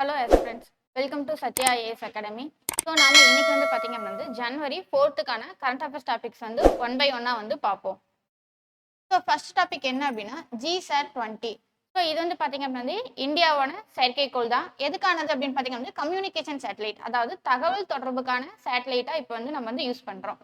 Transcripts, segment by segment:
Hello friends, welcome to Sathya IAS academy. So நாம இன்னைக்கு வந்து பார்த்தீங்க அப்படின்னா ஜனவரி 4th கரண்ட் அஃபேர்ஸ் டாபிக்ஸ் வந்து ஒன் பை ஒன்னாக வந்து பார்ப்போம். ஸோ ஃபர்ஸ்ட் டாபிக் என்ன அப்படின்னா GSAT-20. ஸோ இது வந்து பார்த்தீங்க அப்படின்னா இந்தியாவோட செயற்கைக்கோள் தான். எதுக்கானது அப்படின்னு பார்த்தீங்கன்னா கம்யூனிகேஷன் சேட்டலைட், அதாவது தகவல் தொடர்புக்கான சேட்டலைட்டாக இப்போ வந்து நம்ம வந்து யூஸ் பண்ணுறோம்.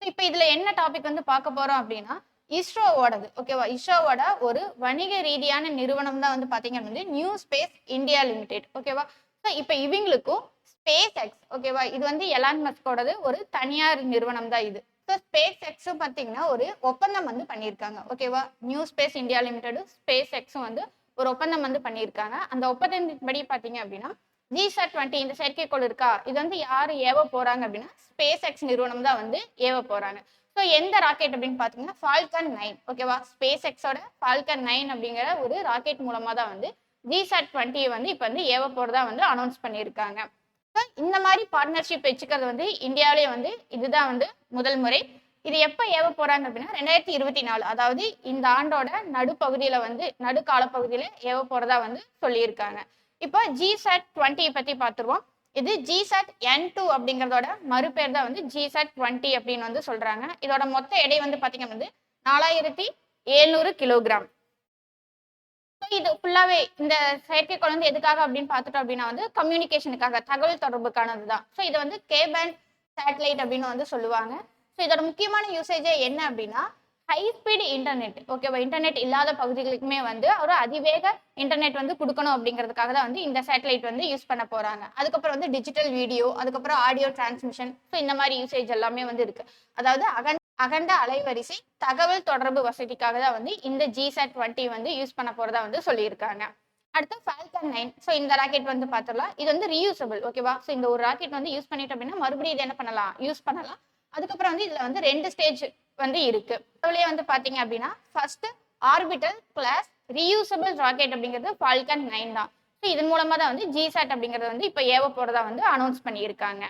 ஸோ இப்போ இதில் என்ன டாபிக் வந்து பார்க்க போகிறோம் அப்படின்னா இஸ்ரோவோடது. ஓகேவா, இஸ்ரோவோட ஒரு வணிக ரீதியான நிறுவனம் தான் வந்து பார்த்தீங்க அப்படின்னா நியூ ஸ்பேஸ் இந்தியா லிமிடெட். ஓகேவா, ஸோ இப்போ இவங்களுக்கும் ஸ்பேஸ் எக்ஸ், ஓகேவா, இது வந்து எலான் மஸ்கோடது ஒரு தனியார் நிறுவனம் தான் இது. ஸோ ஸ்பேஸ் எக்ஸும் பார்த்தீங்கன்னா ஒரு ஒப்பந்தம் வந்து பண்ணியிருக்காங்க. ஓகேவா, நியூ ஸ்பேஸ் இந்தியா லிமிடெடும் ஸ்பேஸ் எக்ஸும் வந்து ஒரு ஒப்பந்தம் வந்து பண்ணியிருக்காங்க. அந்த ஒப்பந்தத்தின்படி பார்த்தீங்க அப்படின்னா GSAT-20 இந்த செயற்கைக்கோள் இருக்கா, இது வந்து யார் ஏவ போறாங்க அப்படின்னா ஸ்பேஸ் எக்ஸ் நிறுவனம் தான் வந்து ஏவ போறாங்க. ஸோ எந்த ராக்கெட் அப்படின்னு பார்த்தீங்கன்னா ஃபால்கன் 9. ஓகேவா, ஸ்பேஸ் எக்ஸோட ஃபால்கன் 9 அப்படிங்கிற ஒரு ராக்கெட் மூலமா தான் வந்து GSAT-20 வந்து இப்போ வந்து ஏவ போறதா வந்து அனௌன்ஸ் பண்ணியிருக்காங்க. இந்த மாதிரி பார்ட்னர்ஷிப் வச்சுக்கிறது வந்து இந்தியாவிலே வந்து இதுதான் வந்து முதல் முறை. இது எப்போ ஏவ போறாங்க அப்படின்னா 2024, அதாவது இந்த ஆண்டோட நடுப்பகுதியில வந்து நடுக்கால பகுதியில ஏவ போறதா வந்து சொல்லியிருக்காங்க. இப்போ GSAT-20 பத்தி பார்த்துருவோம். இது GSAT-N2 அப்படிங்கிறதோட மறுபேர் தான் வந்து GSAT-20 அப்படின்னு வந்து சொல்றாங்க. இதோட மொத்த எடை வந்து பாத்தீங்கன்னா வந்து 4700 கிலோகிராம். இது ஃபுல்லாவே இந்த செயற்கைக்கோள் வந்து எதுக்காக அப்படின்னு பார்த்துட்டோம் அப்படின்னா வந்து கம்யூனிகேஷனுக்காக, தகவல் தொடர்புக்கானது தான். ஸோ இதை வந்து கேபேண்ட் சேட்டலைட் அப்படின்னு வந்து சொல்லுவாங்க. ஸோ இதோட முக்கியமான யூசேஜே என்ன அப்படின்னா ஹை ஸ்பீடு இன்டர்நெட். ஓகேவா, இன்டர்நெட் இல்லாத பகுதிகளுக்குமே வந்து ஒரு அதிவேக இன்டர்நெட் வந்து கொடுக்கணும் அப்படிங்கிறதுக்காக தான் வந்து இந்த சேட்டலைட் வந்து யூஸ் பண்ண போறாங்க. அதுக்கப்புறம் வந்து டிஜிட்டல் வீடியோ, அதுக்கப்புறம் ஆடியோ டிரான்ஸ்மிஷன், ஸோ இந்த மாதிரி யூசேஜ் எல்லாமே வந்து இருக்கு. அதாவது அகண்ட அலைவரிசை தகவல் தொடர்பு வசதிக்காக தான் வந்து இந்த GSAT-20 வந்து யூஸ் பண்ண போறதா வந்து சொல்லியிருக்காங்க. அடுத்து ஃபால்கன் 9. ஸோ இந்த ராக்கெட் வந்து பார்த்துடலாம். இது வந்து ரீயூசபிள். ஓகேவா, ஸோ இந்த ஒரு ராக்கெட் வந்து யூஸ் பண்ணிட்டோம் அப்படின்னா மறுபடியும் இது என்ன பண்ணலாம், யூஸ் பண்ணலாம். அதுக்கப்புறம் வந்து இதுல வந்து 2 ஸ்டேஜ் வந்து இருக்கு. அதுலயே வந்து பாத்தீங்க அப்படின்னா first orbital class reusable rocket அப்படிங்கிறது ஃபால்கன் 9 தான். ஸோ இதன் மூலமா தான் வந்து GSAT அப்படிங்கிறது வந்து இப்போ ஏவ போறதா வந்து அனௌன்ஸ் பண்ணியிருக்காங்க.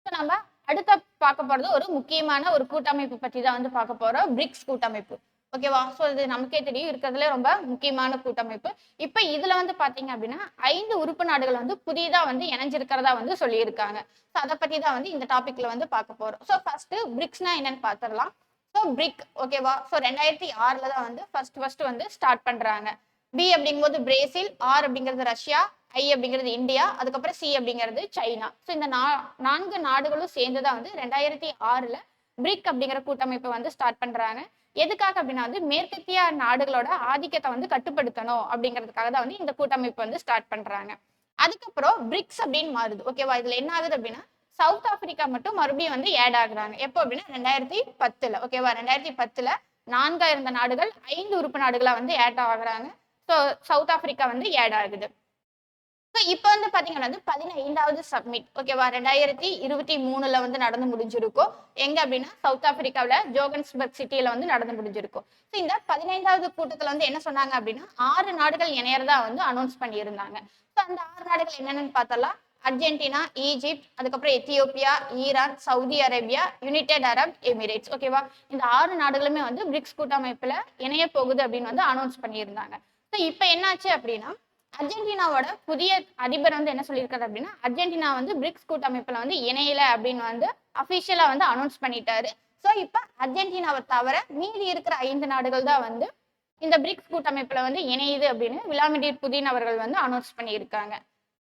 ஸோ நம்ம அடுத்த பார்க்க போறது ஒரு முக்கியமான ஒரு கூட்டமைப்பு பத்தி தான் வந்து பார்க்க போறோம், பிரிக்ஸ் கூட்டமைப்பு. ஓகேவா, ஸோ இது நமக்கே தெரியும் இருக்கிறதுல ரொம்ப முக்கியமான கூட்டமைப்பு. இப்போ இதுல வந்து பாத்தீங்க அப்படின்னா 5 உறுப்பு நாடுகள் வந்து புதிதா வந்து இணைஞ்சிருக்கிறதா வந்து சொல்லியிருக்காங்க. ஸோ அதை பத்தி தான் வந்து இந்த டாபிக்ல வந்து பார்க்க போறோம். ஸோ ஃபர்ஸ்ட் பிரிக்ஸ்னா என்னன்னு பார்த்துடலாம். ஸோ பிரிக், ஓகேவா, ஸோ 2006 தான் வந்து ஃபர்ஸ்ட் வந்து ஸ்டார்ட் பண்றாங்க. பி அப்படிங்கும்போது பிரேசில், ஆர் அப்படிங்கிறது ரஷ்யா, ஐ அப்படிங்கிறது இந்தியா, அதுக்கப்புறம் சி அப்படிங்கிறது சைனா. ஸோ இந்த 4 நாடுகளும் சேர்ந்துதான் வந்து 2006 பிரிக் அப்படிங்கிற கூட்டமைப்பை வந்து ஸ்டார்ட் பண்றாங்க. எதுக்காக அப்படின்னா வந்து மேற்கத்திய நாடுகளோட ஆதிக்கத்தை வந்து கட்டுப்படுத்தணும் அப்படிங்கிறதுக்காக தான் வந்து இந்த கூட்டமைப்பு வந்து ஸ்டார்ட் பண்றாங்க. அதுக்கப்புறம் பிரிக்ஸ் அப்படின்னு மாறுது. ஓகேவா, இதுல என்ன ஆகுது அப்படின்னா சவுத் ஆப்பிரிக்கா மட்டும் மறுபடியும் வந்து ஆட் ஆகுறாங்க. எப்போ அப்படின்னா 2010. ஓகேவா, 2010 4 இருந்த நாடுகள் 5 உறுப்பு நாடுகளா வந்து ஆட் ஆகுறாங்க. ஸோ சவுத் ஆப்பிரிக்கா வந்து ஆட் ஆகுது. ஸோ இப்போ வந்து பாத்தீங்கன்னா வந்து 15வது சப்மிட். ஓகேவா, 2023 வந்து நடந்து முடிஞ்சிருக்கும். எங்க அப்படின்னா சவுத் ஆப்பிரிக்காவில் ஜோகன்ஸ்பர்க் சிட்டியில வந்து நடந்து முடிஞ்சிருக்கும். ஸோ இந்த 15வது கூட்டத்தில் வந்து என்ன சொன்னாங்க அப்படின்னா 6 நாடுகள் இணையறதா வந்து அனௌன்ஸ் பண்ணியிருந்தாங்க. ஸோ அந்த 6 நாடுகள் என்னென்னு பார்த்தலாம். அர்ஜென்டினா, ஈஜிப்ட், அதுக்கப்புறம் Ethiopia, Iran, Saudi Arabia, United Arab Emirates. ஓகேவா, இந்த 6 நாடுகளுமே வந்து பிரிக்ஸ் கூட்டமைப்புல இணைய போகுது அப்படின்னு வந்து அனௌன்ஸ் பண்ணியிருந்தாங்க. ஸோ இப்போ என்னாச்சு அப்படின்னா அர்ஜென்டினாவோட புதிய அதிபர் வந்து என்ன சொல்லியிருக்காரு அப்படின்னா அர்ஜென்டினா வந்து பிரிக்ஸ் கூட்டமைப்புல வந்து இணையல அப்படின்னு வந்து அபிஷியலா வந்து அனௌன்ஸ் பண்ணிட்டாரு. ஸோ இப்ப அர்ஜென்டினாவை தவிர மீதி இருக்கிற 5 நாடுகள் தான் வந்து இந்த பிரிக்ஸ் கூட்டமைப்புல வந்து இணையுது அப்படின்னு விளாடிமிர் புதின் அவர்கள் வந்து அனௌன்ஸ் பண்ணியிருக்காங்க.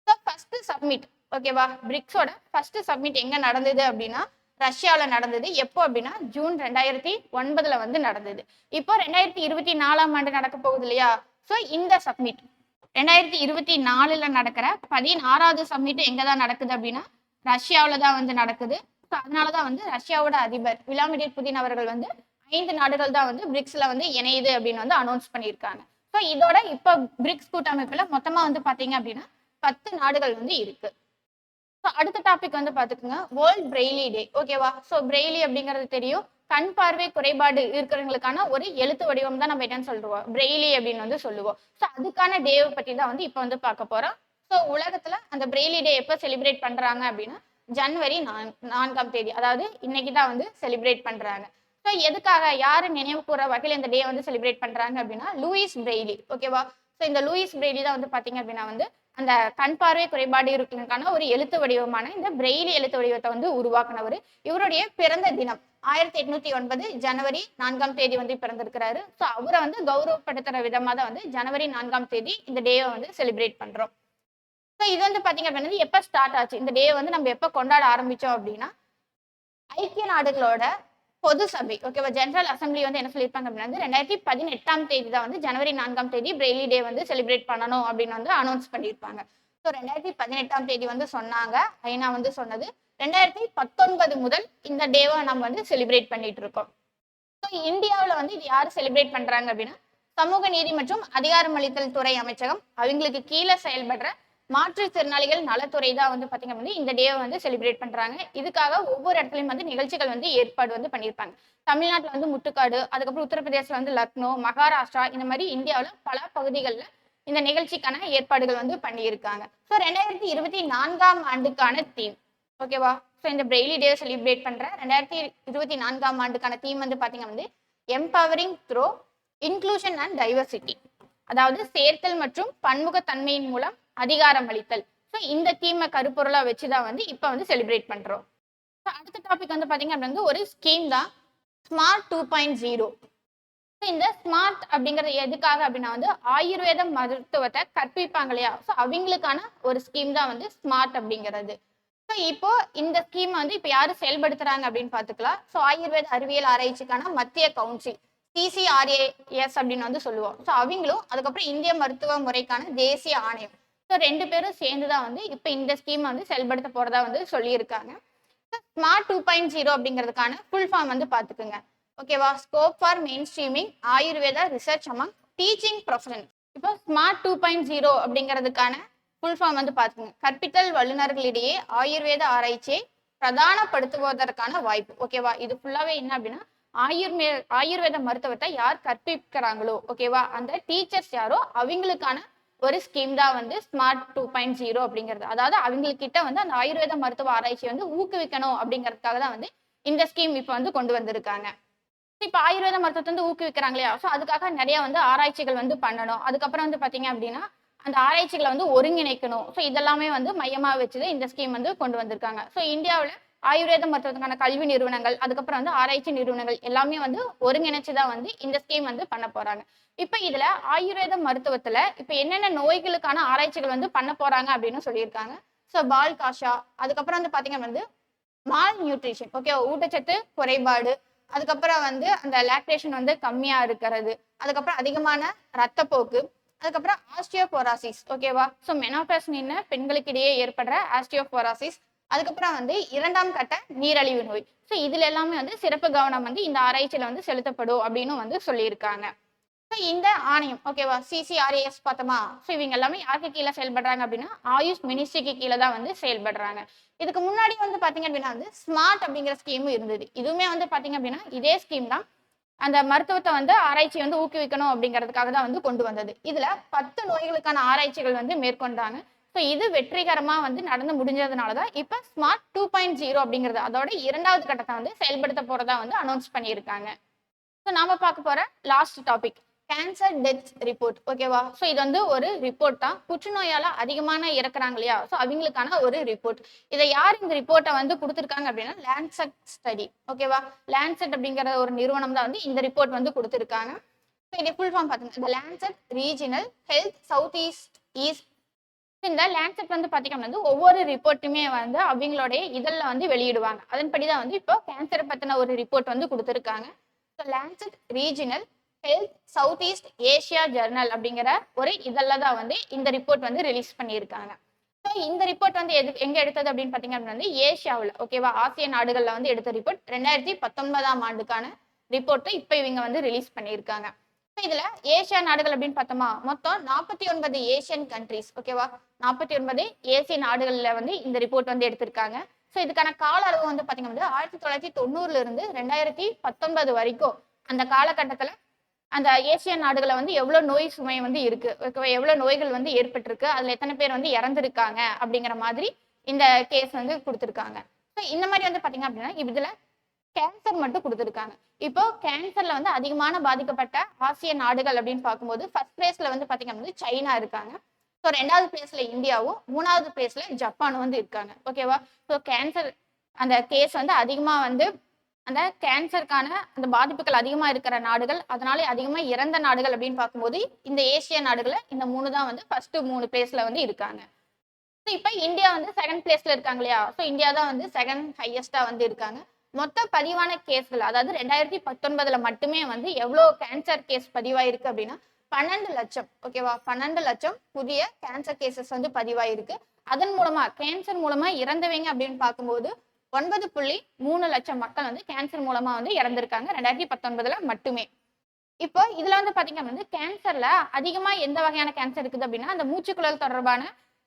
ஸோ ஃபர்ஸ்ட் சப்மிட், ஓகேவா, பிரிக்ஸோட ஃபர்ஸ்ட் சப்மிட் எங்க நடந்தது அப்படின்னா ரஷ்யாவில நடந்தது. எப்போ அப்படின்னா ஜூன் 2009 வந்து நடந்தது. இப்போ 2024 நடக்க போகுது இல்லையா. ஸோ இந்த சப்மிட் 2024 நடக்கிற 16வது சம்மிட் எங்கதான் நடக்குது அப்படின்னா ரஷ்யாவில தான் வந்து நடக்குது. ஸோ அதனாலதான் வந்து ரஷ்யாவோட அதிபர் விளாடிமிர் புதின் அவர்கள் வந்து 5 நாடுகள் தான் வந்து பிரிக்ஸ்ல வந்து இணையுது அப்படின்னு வந்து அனௌன்ஸ் பண்ணியிருக்காங்க. ஸோ இதோட இப்போ பிரிக்ஸ் கூட்டமைப்புல மொத்தமா வந்து பாத்தீங்க அப்படின்னா 10 நாடுகள் வந்து இருக்கு. ஸோ அடுத்த டாபிக் வந்து பாத்துக்கோங்க, வேர்ல்ட் பிரெய்லி டே. ஓகேவா, ஸோ பிரெய்லி அப்படிங்கிறது தெரியும், கண் பார்வை குறைபாடு இருக்கிறவங்களுக்கான ஒரு எழுத்து வடிவம் தான் நம்ம என்னன்னு சொல்லுவோம், பிரெய்லி அப்படின்னு வந்து சொல்லுவோம். ஸோ அதுக்கான டேவை பத்தி தான் வந்து இப்போ வந்து பார்க்க போறோம். ஸோ உலகத்துல அந்த பிரெய்லி டே எப்போ செலிப்ரேட் பண்றாங்க அப்படின்னா ஜனவரி 4ஆம் தேதி, அதாவது இன்னைக்கு தான் வந்து செலிப்ரேட் பண்றாங்க. ஸோ எதுக்காக, யாரு நினைவு கூற வகையில் இந்த டே வந்து செலிப்ரேட் பண்றாங்க அப்படின்னா லூயிஸ் பிரெய்லி. ஓகேவா, ஸோ இந்த லூயிஸ் பிரெய்லி தான் வந்து பாத்தீங்க அப்படின்னா வந்து அந்த கண் பார்வை குறைபாடு இருக்கிறதுக்கான ஒரு எழுத்து வடிவமான இந்த பிரெய்லி எழுத்து வடிவத்தை வந்து உருவாக்குனவர். இவருடைய பிறந்த தினம் 1809 ஜனவரி 4ஆம் தேதி வந்து பிறந்திருக்கிறாரு. ஸோ அவரை வந்து கௌரவப்படுத்துற விதமா தான் வந்து ஜனவரி 4ஆம் தேதி இந்த டேவை வந்து செலிப்ரேட் பண்றோம். ஸோ இது வந்து பாத்தீங்க அப்படின்னா எப்ப ஸ்டார்ட் ஆச்சு, இந்த டே வந்து நம்ம எப்ப கொண்டாட ஆரம்பிச்சோம் அப்படின்னா, ஐக்கிய நாடுகளோட பொது சபை ஓகேவா, ஜெனரல் அசம்பிளி வந்து என்ன சொல்லியிருப்பாங்க அப்படின்னா வந்து 2018ஆம் தேதி தான் வந்து ஜனவரி 4ஆம் தேதி பிரெய்லி டே வந்து செலிப்ரேட் பண்ணணும் அப்படின்னு வந்து அனௌன்ஸ் பண்ணியிருப்பாங்க. ஸோ 2018ஆம் தேதி வந்து சொன்னாங்க, ஐநா வந்து சொன்னது. 2019 முதல் இந்த டேவை நம்ம வந்து செலிப்ரேட் பண்ணிட்டு இருக்கோம். ஸோ இந்தியாவில் வந்து இது யார் செலிப்ரேட் பண்றாங்க அப்படின்னா, சமூக நீதி மற்றும் அதிகாரமளித்தல் துறை அமைச்சகம் அவங்களுக்கு கீழே செயல்படுற மாற்றுத்திறனாளிகள் நலத்துறை தான் வந்து பாத்தீங்க அப்படின்னா இந்த டேவை வந்து செலிப்ரேட் பண்றாங்க. இதுக்காக ஒவ்வொரு இடத்துலயும் வந்து நிகழ்ச்சிகள் வந்து ஏற்பாடு வந்து பண்ணியிருப்பாங்க. தமிழ்நாட்டில் வந்து முட்டுக்காடு, அதுக்கப்புறம் உத்தரப்பிரதேசல வந்து லக்னோ, மகாராஷ்டிரா, இந்த மாதிரி இந்தியாவில் பல பகுதிகளில் இந்த நிகழ்ச்சிக்கான ஏற்பாடுகள் வந்து பண்ணியிருக்காங்க. ஸோ 2024ஆம் ஆண்டுக்கான தீம் ஓகேவா, ஸோ இந்த பிரெய்லி டே செலிப்ரேட் பண்ற 2024ஆம் ஆண்டுக்கான தீம் வந்து பாத்தீங்க வந்து empowering throw inclusion and diversity, அதாவது சேர்த்தல் மற்றும் பன்முகத்தன்மையின் மூலம் அதிகாரம் அளித்தல். ஸோ இந்த தீமை கருப்பொருளா வச்சுதான் வந்து இப்ப வந்து செலிப்ரேட் பண்றோம். அடுத்த டாபிக் வந்து பாத்தீங்க அப்படின்னா ஒரு ஸ்கீம் தான் ஸ்மார்ட் 2.0. இந்த ஸ்மார்ட் அப்படிங்கிறது எதுக்காக அப்படின்னா வந்து ஆயுர்வேத மருத்துவத்தை கற்பிப்பாங்க இல்லையா, ஸோ அவங்களுக்கான ஒரு ஸ்கீம் தான் வந்து ஸ்மார்ட் அப்படிங்கிறது. ஸோ இப்போ இந்த ஸ்கீம் வந்து இப்போ யாரு செயல்படுத்துறாங்க அப்படின்னு பாத்துக்கலாம். ஸோ ஆயுர்வேத அறிவியல் ஆராய்ச்சிக்கான மத்திய கவுன்சில் CCRAS அப்படின்னு வந்து சொல்லுவோம். ஸோ அவங்களும் அதுக்கப்புறம் இந்திய மருத்துவ முறைக்கான தேசிய ஆணையம், ஸோ 2 பேரும் சேர்ந்துதான் வந்து இப்போ இந்த ஸ்கீம் வந்து செயல்படுத்த போறதா வந்து சொல்லியிருக்காங்க. ஸ்மார்ட் 2.0 அப்படிங்கிறதுக்கான ஃபுல் ஃபார்ம் வந்து பாத்துக்குங்க ஓகேவா. Scope for main streaming Ayurveda research among teaching professional. இப்போ ஸ்மார்ட் 2.0 அப்படிங்கிறதுக்கான ஃபுல் ஃபார்ம் வந்து பாத்துக்குங்க. கற்பித்தல் வல்லுநர்களிடையே ஆயுர்வேத ஆராய்ச்சியை பிரதானப்படுத்துவதற்கான வாய்ப்பு ஓகேவா. இது ஃபுல்லாவே என்ன அப்படின்னா ஆயுர்வேத மருத்துவத்தை யார் கற்பிக்கிறாங்களோ ஓகேவா, அந்த டீச்சர்ஸ் யாரோ அவங்களுக்கான ஒரு ஸ்கீம் தான் வந்து ஸ்மார்ட் 2.0 அப்படிங்கிறது. அதாவது அவங்கக்கிட்ட வந்து அந்த ஆயுர்வேத மருத்துவ ஆராய்ச்சி வந்து ஊக்குவிக்கணும் அப்படிங்கிறதுக்காக தான் வந்து இந்த ஸ்கீம் இப்போ வந்து கொண்டு வந்திருக்காங்க. இப்போ ஆயுர்வேத மருத்துவத்தை வந்து ஊக்குவிக்கிறாங்க இல்லையா, ஸோ அதுக்காக நிறைய வந்து ஆராய்ச்சிகள் வந்து பண்ணணும். அதுக்கப்புறம் வந்து பாத்தீங்க அப்படின்னா அந்த ஆராய்ச்சிகளை வந்து ஒருங்கிணைக்கணும். ஸோ இதெல்லாமே வந்து மையமா வச்சுது இந்த ஸ்கீம் வந்து கொண்டு வந்திருக்காங்க. ஸோ இந்தியாவில் ஆயுர்வேத மருத்துவத்துக்கான கல்வி நிறுவனங்கள், அதுக்கப்புறம் வந்து ஆராய்ச்சி நிறுவனங்கள் எல்லாமே வந்து ஒருங்கிணைச்சுதான் வந்து இந்த ஸ்கீம் வந்து பண்ண போறாங்க. இப்ப இதுல ஆயுர்வேத மருத்துவத்துல இப்ப என்னென்ன நோய்களுக்கான ஆராய்ச்சிகள் வந்து பண்ண போறாங்க அப்படின்னு சொல்லியிருக்காங்க. ஸோ பால் காஷா, அதுக்கப்புறம் வந்து பாத்தீங்கன்னா வந்து மால் நியூட்ரிஷன் ஓகே, ஊட்டச்சத்து குறைபாடு, அதுக்கப்புறம் வந்து அந்த லாக்டேஷன் வந்து கம்மியா இருக்கிறது, அதுக்கப்புறம் அதிகமான ரத்தப்போக்கு, அதுக்கப்புறம் ஆஸ்டியோபோராசிஸ் ஓகேவா. ஸோ மெனோபாஸ் நின்ன பெண்களுக்கிடையே ஏற்படுற ஆஸ்டியோபோராசிஸ், அதுக்கப்புறம் வந்து 2ஆம் கட்ட நீரழிவு நோய். ஸோ இதுல எல்லாமே வந்து சிறப்பு கவனம் வந்து இந்த ஆராய்ச்சியில வந்து செலுத்தப்படும் அப்படின்னு வந்து சொல்லியிருக்காங்க. ஸோ இந்த ஆணையம் ஓகேவா, CCRAS பார்த்தோமா. ஸோ இவங்க எல்லாமே யாருக்கு கீழே செயல்படுறாங்க அப்படின்னா ஆயுஷ் மினிஸ்ட்ரிக்கு கீழே தான் வந்து செயல்படுறாங்க. இதுக்கு முன்னாடி வந்து பாத்தீங்க அப்படின்னா வந்து ஸ்மார்ட் அப்படிங்கிற ஸ்கீமும் இருந்தது. இதுவுமே வந்து பாத்தீங்க அப்படின்னா இதே ஸ்கீம் தான், அந்த மருத்துவத்தை வந்து ஆராய்ச்சி வந்து ஊக்குவிக்கணும் அப்படிங்கிறதுக்காக தான் வந்து கொண்டு வந்தது. இதுல 10 நோய்களுக்கான ஆராய்ச்சிகள் வந்து மேற்கொண்டாங்க. ஸோ இது வெற்றிகரமா வந்து நடந்து முடிஞ்சதுனாலதான் இப்ப ஸ்மார்ட் 2.0 அப்படிங்கிறது அதோட 2வது கட்டத்தை வந்து செயல்படுத்த போறதா வந்து அனௌன்ஸ் பண்ணியிருக்காங்க. ஸோ நாம பார்க்க போற last topic cancer death report ஓகேவா. ஸோ இது வந்து ஒரு ரிப்போர்ட் தான், புற்றுநோயால அதிகமான இறக்குறாங்க இல்லையா, ஸோ அவங்களுக்கான ஒரு ரிப்போர்ட். இதை யார் இந்த ரிப்போர்ட்டை வந்து கொடுத்துருக்காங்க அப்படின்னா லான்செட் ஸ்டடி ஓகேவா. லான்செட் அப்படிங்கிற ஒரு நிறுவனம் தான் வந்து இந்த ரிப்போர்ட் வந்து கொடுத்துருக்காங்க. ஸோ இதை ஃபுல் ஃபார்ம் பார்த்தீங்கன்னா Lancet Regional Health South East. இந்த லான்செட் வந்து பாத்தீங்கன்னா வந்து ஒவ்வொரு ரிப்போர்ட்டுமே வந்து அவங்களுடைய இதழ்ல வந்து வெளியிடுவாங்க. அதன்படிதான் வந்து இப்போ கேன்சரை பத்தின ஒரு ரிப்போர்ட் வந்து கொடுத்துருக்காங்க. Lancet Regional Health South East Asia journal அப்படிங்கிற ஒரு இதழ்ல தான் வந்து இந்த ரிப்போர்ட் வந்து ரிலீஸ் பண்ணியிருக்காங்க. ஸோ இந்த ரிப்போர்ட் வந்து எங்க எடுத்தது அப்படின்னு பாத்தீங்க அப்படின்னா வந்து ஏசியாவில் ஓகேவா, ஆசிய நாடுகள்ல வந்து எடுத்த ரிப்போர்ட் 2019ஆம் ஆண்டுக்கான ரிப்போர்ட்டை இப்போ இவங்க வந்து ரிலீஸ் பண்ணியிருக்காங்க. இதுல ஏசியா நாடுகள் அப்படின்னு பார்த்தோமா, மொத்தம் 49 ஏசியன் கண்ட்ரிஸ் ஓகேவா, 49 ஏசிய நாடுகள்ல வந்து இந்த ரிப்போர்ட் வந்து எடுத்திருக்காங்க. ஸோ இதுக்கான கால அளவு வந்து பாத்தீங்கன்னா 1990 இருந்து 2019 வரைக்கும் அந்த காலகட்டத்துல அந்த ஏசிய நாடுகளை வந்து எவ்வளவு நோய் சுமை வந்து இருக்கு ஓகேவா, எவ்வளவு நோய்கள் வந்து ஏற்பட்டிருக்கு, அதுல எத்தனை பேர் வந்து இறந்துருக்காங்க அப்படிங்கிற மாதிரி இந்த கேஸ் வந்து கொடுத்துருக்காங்க. ஸோ இந்த மாதிரி வந்து பாத்தீங்க அப்படின்னா இதுல கேன்சர் மட்டும் கொடுத்துருக்காங்க. இப்போ கேன்சர்ல வந்து அதிகமான பாதிக்கப்பட்ட ஆசிய நாடுகள் அப்படின்னு பார்க்கும்போது ஃபர்ஸ்ட் பிளேஸ்ல வந்து பாத்தீங்கன்னா சைனா இருக்காங்க. ஸோ 2வது பிளேஸ்ல இந்தியாவும் 3வது பிளேஸ்ல ஜப்பானும் வந்து இருக்காங்க. ஓகேவா? ஸோ கேன்சர் அந்த கேஸ் வந்து அதிகமா வந்து அந்த கேன்சருக்கான அந்த பாதிப்புகள் அதிகமா இருக்கிற நாடுகள், அதனால அதிகமா இறந்த நாடுகள் அப்படின்னு பார்க்கும்போது, இந்த ஏசியா நாடுகள்ல இந்த 3 தான் வந்து ஃபர்ஸ்ட் 3 பிளேஸ்ல வந்து இருக்காங்க. ஸோ இப்ப இந்தியா வந்து 2ண்ட் பிளேஸ்ல இருக்காங்க இல்லையா? ஸோ இந்தியா தான் வந்து 2ண்ட் ஹையஸ்ட்டா வந்து இருக்காங்க. மொத்த பதிவான கேஸ்கள் அதாவது 2019ல மட்டுமே வந்து எவ்வளோ கேன்சர் கேஸ் பதிவாயிருக்கு அப்படின்னா 12,00,000. ஓகேவா? 12,00,000 புதிய கேன்சர் கேசஸ் வந்து பதிவாயிருக்கு. அதன் மூலமா கேன்சர் மூலமா இறந்தவங்க அப்படின்னு பார்க்கும்போது 9.3 லட்சம் மக்கள் வந்து கேன்சர் மூலமா வந்து இறந்திருக்காங்க 2019ல மட்டுமே. இப்போ இதுல வந்து பாத்தீங்கன்னா வந்து கேன்சர்ல அதிகமா எந்த வகையான கேன்சர் இருக்குது அப்படின்னா அந்த மூச்சுக்குழல் தொடர்பான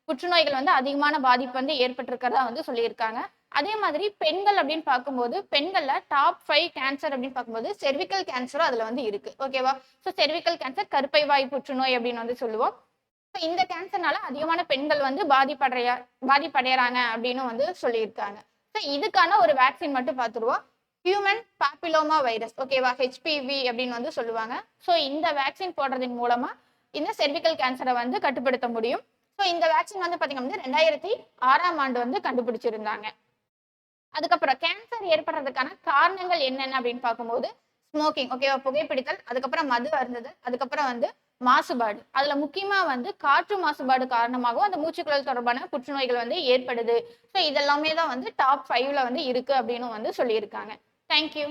புற்றுநோய்கள் வந்து அதிகமான பாதிப்பு வந்து ஏற்பட்டிருக்கிறதா வந்து சொல்லியிருக்காங்க. அதே மாதிரி பெண்கள் அப்படின்னு பார்க்கும்போது பெண்கள்ல டாப் 5 கேன்சர் அப்படின்னு பார்க்கும்போது செர்விக்கல் கேன்சரும் அதுல வந்து இருக்கு. ஓகேவா? ஸோ செர்விக்கல் கேன்சர் கருப்பை வாய் புற்றுநோய் அப்படின்னு வந்து சொல்லுவோம். ஸோ இந்த கேன்சர்னால அதிகமான பெண்கள் வந்து பாதிப்படையறாங்க அப்படின்னு வந்து சொல்லியிருக்காங்க. ஸோ இதுக்கான ஒரு வேக்சின் மட்டும் பார்த்துருவோம். Human papilloma virus. ஓகேவா? ஹெச்பிவி அப்படின்னு வந்து சொல்லுவாங்க. ஸோ இந்த வேக்சின் போடுறதன் மூலமா இந்த செர்விக்கல் கேன்சரை வந்து கட்டுப்படுத்த முடியும். ஸோ இந்த வேக்சின் வந்து பாத்தீங்கன்னா 2006ஆம் ஆண்டு வந்து கண்டுபிடிச்சிருந்தாங்க. அதுக்கப்புறம் கேன்சர் ஏற்படுறதுக்கான காரணங்கள் என்னென்ன அப்படின்னு பார்க்கும்போது ஸ்மோக்கிங். ஓகேவா? புகைப்பிடித்தல், அதுக்கப்புறம் மது அருந்துதல், அதுக்கப்புறம் வந்து மாசுபாடு. அதுல முக்கியமா வந்து காற்று மாசுபாடு காரணமாகவும் அந்த மூச்சுக்குழல் தொடர்பான புற்றுநோய்கள் வந்து ஏற்படுது. ஸோ இதெல்லாமே தான் வந்து டாப் 5ல வந்து இருக்கு அப்படின்னு வந்து சொல்லியிருக்காங்க. தேங்க்யூ.